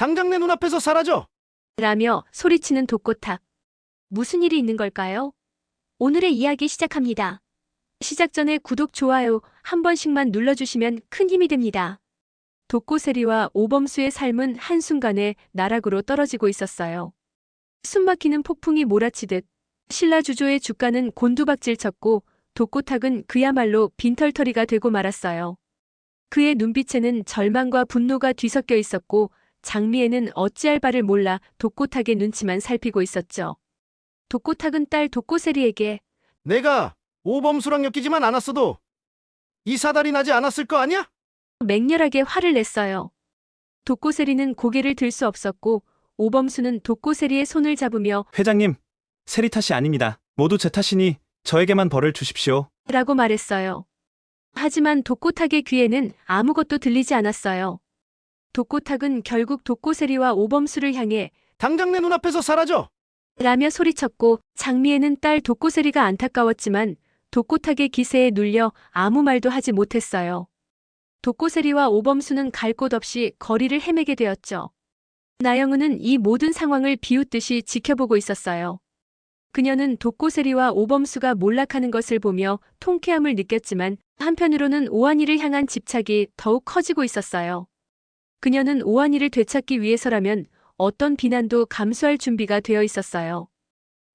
당장 내 눈앞에서 사라져! 라며 소리치는 독고탁. 무슨 일이 있는 걸까요? 오늘의 이야기 시작합니다. 시작 전에 구독, 좋아요 한 번씩만 눌러주시면 큰 힘이 됩니다. 독고세리와 오범수의 삶은 한순간에 나락으로 떨어지고 있었어요. 숨막히는 폭풍이 몰아치듯 신라주조의 주가는 곤두박질 쳤고 독고탁은 그야말로 빈털터리가 되고 말았어요. 그의 눈빛에는 절망과 분노가 뒤섞여 있었고 장미애는 어찌할 바를 몰라 독고탁의 눈치만 살피고 있었죠. 독고탁은 딸 독고세리에게 내가 오범수랑 엮이지만 않았어도 이 사달이 나지 않았을 거 아니야? 맹렬하게 화를 냈어요. 독고세리는 고개를 들 수 없었고 오범수는 독고세리의 손을 잡으며 회장님, 세리 탓이 아닙니다. 모두 제 탓이니 저에게만 벌을 주십시오. 라고 말했어요. 하지만 독고탁의 귀에는 아무것도 들리지 않았어요. 독고탁은 결국 독고세리와 오범수를 향해 당장 내 눈앞에서 사라져! 라며 소리쳤고 장미애는 딸 독고세리가 안타까웠지만 독고탁의 기세에 눌려 아무 말도 하지 못했어요. 독고세리와 오범수는 갈 곳 없이 거리를 헤매게 되었죠. 나영은은 이 모든 상황을 비웃듯이 지켜보고 있었어요. 그녀는 독고세리와 오범수가 몰락하는 것을 보며 통쾌함을 느꼈지만 한편으로는 오한이를 향한 집착이 더욱 커지고 있었어요. 그녀는 오한이를 되찾기 위해서라면 어떤 비난도 감수할 준비가 되어 있었어요.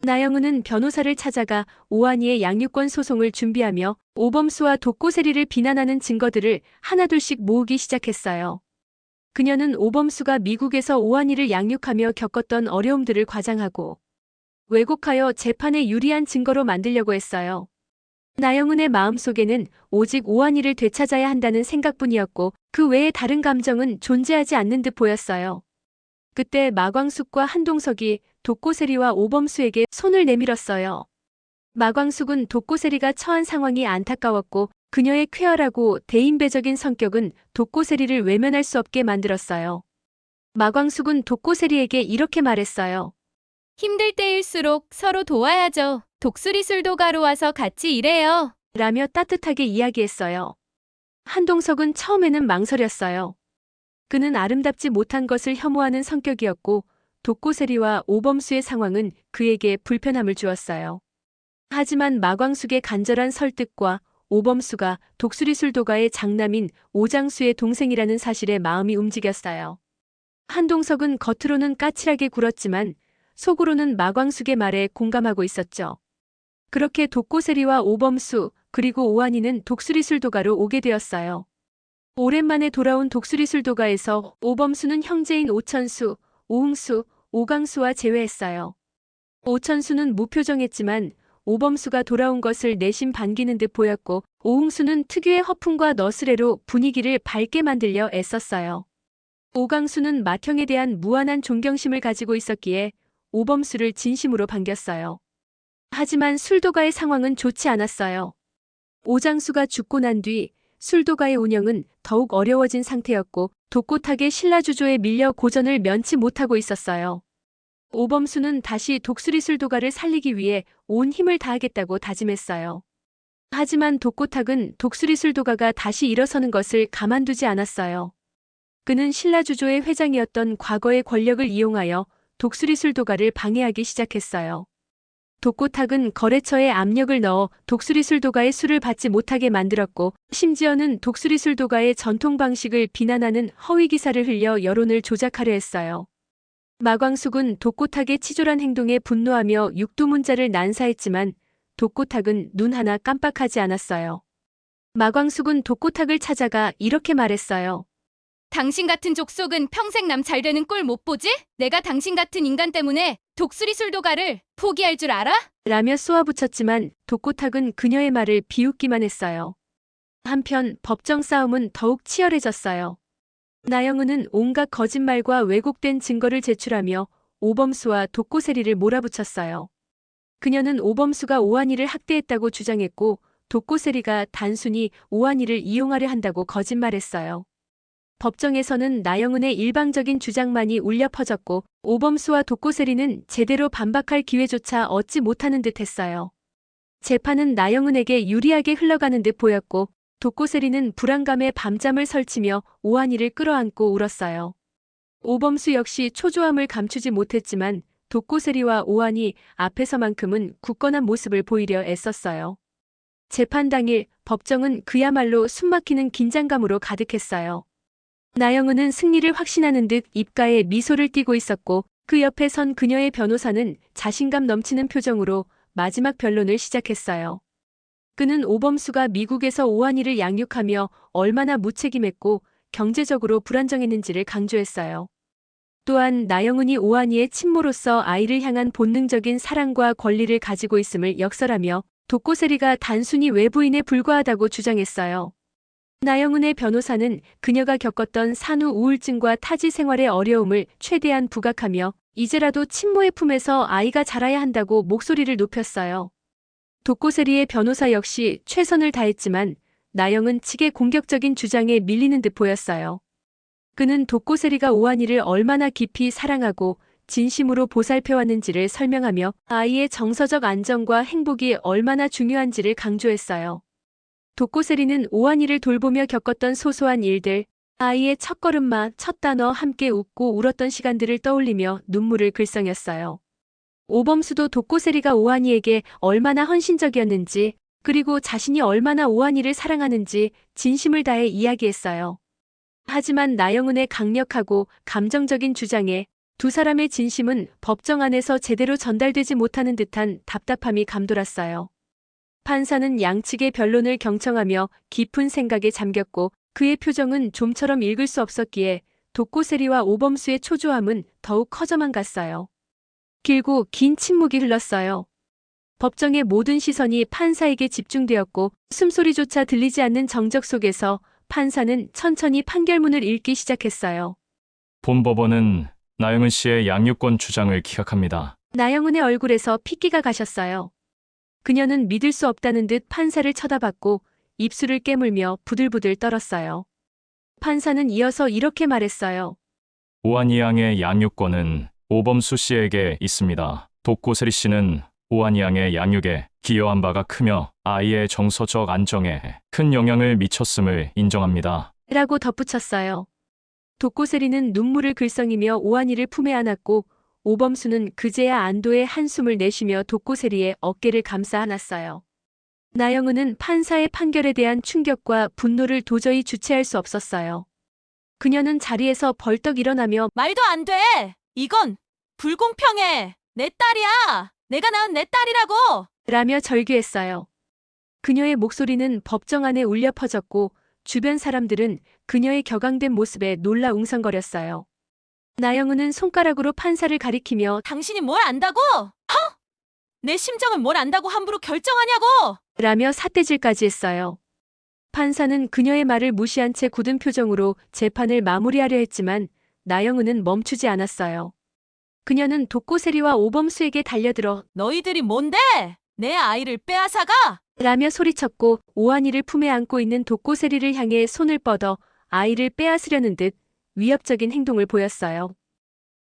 나영은은 변호사를 찾아가 오한이의 양육권 소송을 준비하며 오범수와 독고세리를 비난하는 증거들을 하나둘씩 모으기 시작했어요. 그녀는 오범수가 미국에서 오한이를 양육하며 겪었던 어려움들을 과장하고 왜곡하여 재판에 유리한 증거로 만들려고 했어요. 나영은의 마음속에는 오직 오한이를 되찾아야 한다는 생각뿐이었고 그 외에 다른 감정은 존재하지 않는 듯 보였어요. 그때 마광숙과 한동석이 독고세리와 오범수에게 손을 내밀었어요. 마광숙은 독고세리가 처한 상황이 안타까웠고 그녀의 쾌활하고 대인배적인 성격은 독고세리를 외면할 수 없게 만들었어요. 마광숙은 독고세리에게 이렇게 말했어요. 힘들 때일수록 서로 도와야죠. 독수리술도가로 와서 같이 일해요. 라며 따뜻하게 이야기했어요. 한동석은 처음에는 망설였어요. 그는 아름답지 못한 것을 혐오하는 성격이었고 독고세리와 오범수의 상황은 그에게 불편함을 주었어요. 하지만 마광숙의 간절한 설득과 오범수가 독수리술도가의 장남인 오장수의 동생이라는 사실에 마음이 움직였어요. 한동석은 겉으로는 까칠하게 굴었지만 속으로는 마광숙의 말에 공감하고 있었죠. 그렇게 독고세리와 오범수 그리고 오한이는 독수리술도가로 오게 되었어요. 오랜만에 돌아온 독수리술도가에서 오범수는 형제인 오천수, 오흥수, 오강수와 제외했어요. 오천수는 무표정했지만 오범수가 돌아온 것을 내심 반기는 듯 보였고 오흥수는 특유의 허풍과 너스레로 분위기를 밝게 만들려 애썼어요. 오강수는 맏형에 대한 무한한 존경심을 가지고 있었기에 오범수를 진심으로 반겼어요. 하지만 술도가의 상황은 좋지 않았어요. 오장수가 죽고 난 뒤 술도가의 운영은 더욱 어려워진 상태였고 독고탁의 신라주조에 밀려 고전을 면치 못하고 있었어요. 오범수는 다시 독수리술도가를 살리기 위해 온 힘을 다하겠다고 다짐했어요. 하지만 독고탁은 독수리술도가가 다시 일어서는 것을 가만두지 않았어요. 그는 신라주조의 회장이었던 과거의 권력을 이용하여 독수리술도가를 방해하기 시작했어요. 독고탁은 거래처에 압력을 넣어 독수리술도가의 술을 받지 못하게 만들었고 심지어는 독수리술도가의 전통 방식을 비난하는 허위 기사를 흘려 여론을 조작하려 했어요. 마광숙은 독고탁의 치졸한 행동에 분노하며 육두문자를 난사했지만 독고탁은 눈 하나 깜빡하지 않았어요. 마광숙은 독고탁을 찾아가 이렇게 말했어요. 당신 같은 족속은 평생 남 잘 되는 꼴 못 보지? 내가 당신 같은 인간 때문에 독수리술도가를 포기할 줄 알아? 라며 쏘아붙였지만 독고탁은 그녀의 말을 비웃기만 했어요. 한편 법정 싸움은 더욱 치열해졌어요. 나영은은 온갖 거짓말과 왜곡된 증거를 제출하며 오범수와 독고세리를 몰아붙였어요. 그녀는 오범수가 오한이를 학대했다고 주장했고 독고세리가 단순히 오한이를 이용하려 한다고 거짓말했어요. 법정에서는 나영은의 일방적인 주장만이 울려 퍼졌고 오범수와 독고세리는 제대로 반박할 기회조차 얻지 못하는 듯했어요. 재판은 나영은에게 유리하게 흘러가는 듯 보였고 독고세리는 불안감에 밤잠을 설치며 오한이를 끌어안고 울었어요. 오범수 역시 초조함을 감추지 못했지만 독고세리와 오한이 앞에서만큼은 굳건한 모습을 보이려 애썼어요. 재판 당일 법정은 그야말로 숨막히는 긴장감으로 가득했어요. 나영은은 승리를 확신하는 듯 입가에 미소를 띠고 있었고 그 옆에 선 그녀의 변호사는 자신감 넘치는 표정으로 마지막 변론을 시작했어요. 그는 오범수가 미국에서 오한이를 양육하며 얼마나 무책임했고 경제적으로 불안정했는지를 강조했어요. 또한 나영은이 오한이의 친모로서 아이를 향한 본능적인 사랑과 권리를 가지고 있음을 역설하며 독고세리가 단순히 외부인에 불과하다고 주장했어요. 나영은의 변호사는 그녀가 겪었던 산후 우울증과 타지 생활의 어려움을 최대한 부각하며 이제라도 친모의 품에서 아이가 자라야 한다고 목소리를 높였어요. 독고세리의 변호사 역시 최선을 다했지만 나영은 측의 공격적인 주장에 밀리는 듯 보였어요. 그는 독고세리가 오한이를 얼마나 깊이 사랑하고 진심으로 보살펴왔는지를 설명하며 아이의 정서적 안정과 행복이 얼마나 중요한지를 강조했어요. 독고세리는 오한이를 돌보며 겪었던 소소한 일들, 아이의 첫걸음마, 첫 단어 함께 웃고 울었던 시간들을 떠올리며 눈물을 글썽였어요. 오범수도 독고세리가 오한이에게 얼마나 헌신적이었는지, 그리고 자신이 얼마나 오한이를 사랑하는지 진심을 다해 이야기했어요. 하지만 나영은의 강력하고 감정적인 주장에 두 사람의 진심은 법정 안에서 제대로 전달되지 못하는 듯한 답답함이 감돌았어요. 판사는 양측의 변론을 경청하며 깊은 생각에 잠겼고 그의 표정은 좀처럼 읽을 수 없었기에 독고세리와 오범수의 초조함은 더욱 커져만 갔어요. 길고 긴 침묵이 흘렀어요. 법정의 모든 시선이 판사에게 집중되었고 숨소리조차 들리지 않는 정적 속에서 판사는 천천히 판결문을 읽기 시작했어요. 본 법원은 나영은 씨의 양육권 주장을 기각합니다. 나영은의 얼굴에서 핏기가 가셨어요. 그녀는 믿을 수 없다는 듯 판사를 쳐다봤고 입술을 깨물며 부들부들 떨었어요. 판사는 이어서 이렇게 말했어요. 오한이 양의 양육권은 오범수 씨에게 있습니다. 독고세리 씨는 오한이 양의 양육에 기여한 바가 크며 아이의 정서적 안정에 큰 영향을 미쳤음을 인정합니다. 라고 덧붙였어요. 독고세리는 눈물을 글썽이며 오한이를 품에 안았고 오범수는 그제야 안도의 한숨을 내쉬며 독고세리의 어깨를 감싸 안았어요. 나영은은 판사의 판결에 대한 충격과 분노를 도저히 주체할 수 없었어요. 그녀는 자리에서 벌떡 일어나며 말도 안 돼! 이건 불공평해! 내 딸이야! 내가 낳은 내 딸이라고! 라며 절규했어요. 그녀의 목소리는 법정 안에 울려 퍼졌고 주변 사람들은 그녀의 격앙된 모습에 놀라 웅성거렸어요. 나영은은 손가락으로 판사를 가리키며 당신이 뭘 안다고? 허! 내 심정을 뭘 안다고 함부로 결정하냐고! 라며 삿대질까지 했어요. 판사는 그녀의 말을 무시한 채 굳은 표정으로 재판을 마무리하려 했지만 나영은은 멈추지 않았어요. 그녀는 독고세리와 오범수에게 달려들어 너희들이 뭔데? 내 아이를 빼앗아가! 라며 소리쳤고 오한이를 품에 안고 있는 독고세리를 향해 손을 뻗어 아이를 빼앗으려는 듯 위협적인 행동을 보였어요.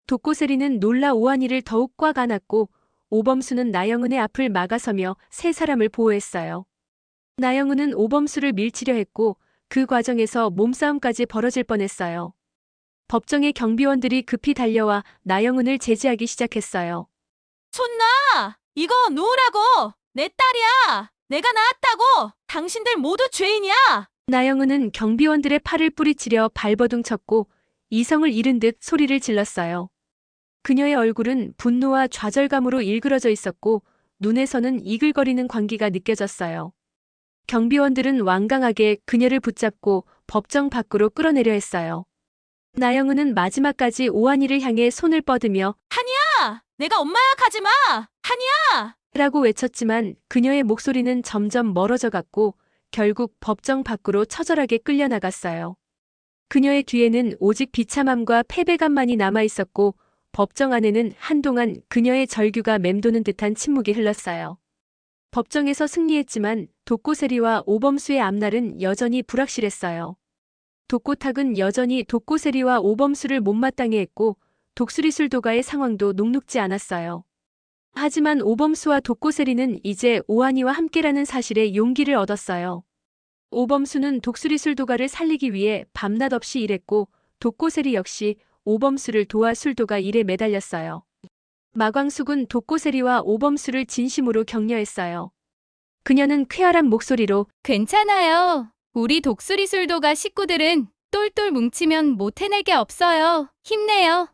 독고세리는 놀라 오한이를 더욱 꽉 안았고 오범수는 나영은의 앞을 막아서며 세 사람을 보호했어요. 나영은은 오범수를 밀치려 했고 그 과정에서 몸싸움까지 벌어질 뻔했어요. 법정의 경비원들이 급히 달려와 나영은을 제지하기 시작했어요. 손 놔! 이거 놓으라고! 내 딸이야! 내가 낳았다고! 당신들 모두 죄인이야! 나영은은 경비원들의 팔을 뿌리치려 발버둥 쳤고 이성을 잃은 듯 소리를 질렀어요. 그녀의 얼굴은 분노와 좌절감으로 일그러져 있었고 눈에서는 이글거리는 광기가 느껴졌어요. 경비원들은 완강하게 그녀를 붙잡고 법정 밖으로 끌어내려 했어요. 나영은은 마지막까지 오한이를 향해 손을 뻗으며 한이야! 내가 엄마야 가지 마! 한이야! 라고 외쳤지만 그녀의 목소리는 점점 멀어져 갔고 결국 법정 밖으로 처절하게 끌려나갔어요. 그녀의 뒤에는 오직 비참함과 패배감만이 남아 있었고 법정 안에는 한동안 그녀의 절규가 맴도는 듯한 침묵이 흘렀어요. 법정에서 승리했지만 독고세리와 오범수의 앞날은 여전히 불확실했어요. 독고탁은 여전히 독고세리와 오범수를 못마땅해 했고 독수리술도가의 상황도 녹록지 않았어요. 하지만 오범수와 독고세리는 이제 오한이와 함께라는 사실에 용기를 얻었어요. 오범수는 독수리술도가를 살리기 위해 밤낮 없이 일했고 독고세리 역시 오범수를 도와 술도가 일에 매달렸어요. 마광숙은 독고세리와 오범수를 진심으로 격려했어요. 그녀는 쾌활한 목소리로 괜찮아요. 우리 독수리 술도가 식구들은 똘똘 뭉치면 못 해낼 게 없어요. 힘내요.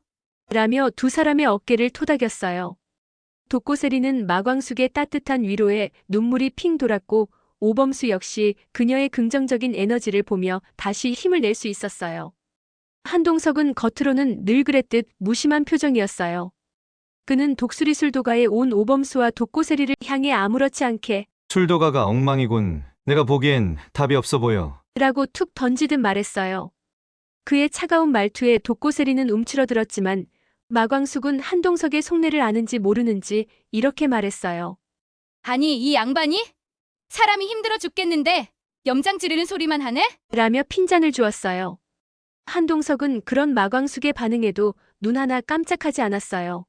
라며 두 사람의 어깨를 토닥였어요. 독고세리는 마광숙의 따뜻한 위로에 눈물이 핑 돌았고 오범수 역시 그녀의 긍정적인 에너지를 보며 다시 힘을 낼 수 있었어요. 한동석은 겉으로는 늘 그랬듯 무심한 표정이었어요. 그는 독수리 술도가에 온 오범수와 독고세리를 향해 아무렇지 않게 술도가가 엉망이군. 내가 보기엔 답이 없어 보여. 라고 툭 던지듯 말했어요. 그의 차가운 말투에 독고세리는 움츠러들었지만 마광숙은 한동석의 속내를 아는지 모르는지 이렇게 말했어요. 아니, 이 양반이? 사람이 힘들어 죽겠는데 염장 지르는 소리만 하네? 라며 핀잔을 주었어요. 한동석은 그런 마광숙의 반응에도 눈 하나 깜짝하지 않았어요.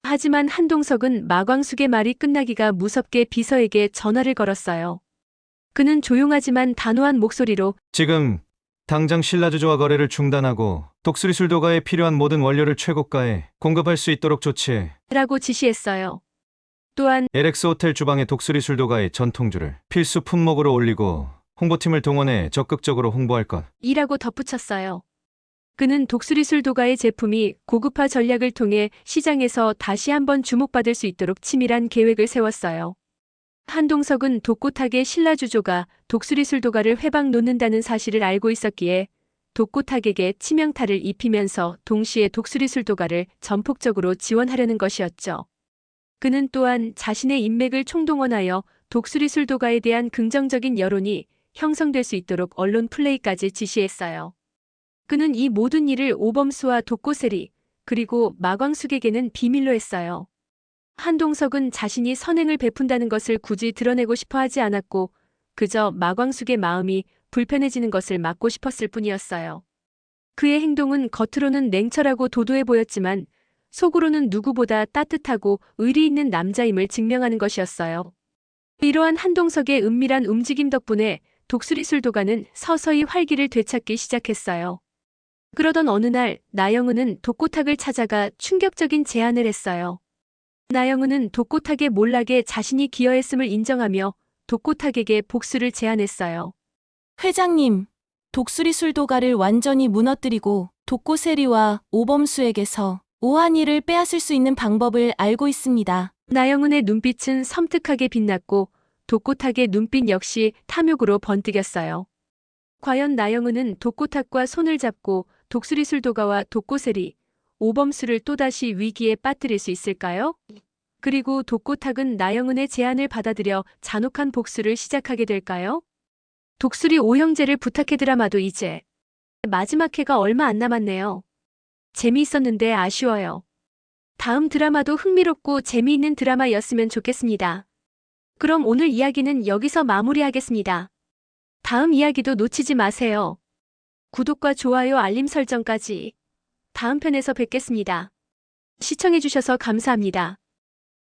하지만 한동석은 마광숙의 말이 끝나기가 무섭게 비서에게 전화를 걸었어요. 그는 조용하지만 단호한 목소리로 지금 당장 신라주조와 거래를 중단하고 독수리 술도가에 필요한 모든 원료를 최고가에 공급할 수 있도록 조치해. 라고 지시했어요. 또한 LX 호텔 주방에 독수리 술도가의 전통주를 필수 품목으로 올리고 홍보팀을 동원해 적극적으로 홍보할 것. 이라고 덧붙였어요. 그는 독수리 술도가의 제품이 고급화 전략을 통해 시장에서 다시 한번 주목받을 수 있도록 치밀한 계획을 세웠어요. 한동석은 독고탁의 신라주조가 독수리 술도가를 회방 놓는다는 사실을 알고 있었기에 독고탁에게 치명타를 입히면서 동시에 독수리 술도가를 전폭적으로 지원하려는 것이었죠. 그는 또한 자신의 인맥을 총동원하여 독수리 술도가에 대한 긍정적인 여론이 형성될 수 있도록 언론 플레이까지 지시했어요. 그는 이 모든 일을 오범수와 독고세리 그리고 마광숙에게는 비밀로 했어요. 한동석은 자신이 선행을 베푼다는 것을 굳이 드러내고 싶어 하지 않았고 그저 마광숙의 마음이 불편해지는 것을 막고 싶었을 뿐이었어요. 그의 행동은 겉으로는 냉철하고 도도해 보였지만 속으로는 누구보다 따뜻하고 의리 있는 남자임을 증명하는 것이었어요. 이러한 한동석의 은밀한 움직임 덕분에 독수리 술도가는 서서히 활기를 되찾기 시작했어요. 그러던 어느 날 나영은은 독고탁을 찾아가 충격적인 제안을 했어요. 나영은은 독고탁의 몰락에 자신이 기여했음을 인정하며 독고탁에게 복수를 제안했어요. 회장님, 독수리 술도가를 완전히 무너뜨리고 독고세리와 오범수에게서 오한이를 빼앗을 수 있는 방법을 알고 있습니다. 나영은의 눈빛은 섬뜩하게 빛났고 독고탁의 눈빛 역시 탐욕으로 번뜩였어요. 과연 나영은은 독고탁과 손을 잡고 독수리 술도가와 독고세리, 오범수를 또다시 위기에 빠뜨릴 수 있을까요? 그리고 독고탁은 나영은의 제안을 받아들여 잔혹한 복수를 시작하게 될까요? 독수리 오형제를 부탁해 드라마도 이제 마지막 회가 얼마 안 남았네요. 재미있었는데 아쉬워요. 다음 드라마도 흥미롭고 재미있는 드라마였으면 좋겠습니다. 그럼 오늘 이야기는 여기서 마무리하겠습니다. 다음 이야기도 놓치지 마세요. 구독과 좋아요 알림 설정까지. 다음 편에서 뵙겠습니다. 시청해주셔서 감사합니다.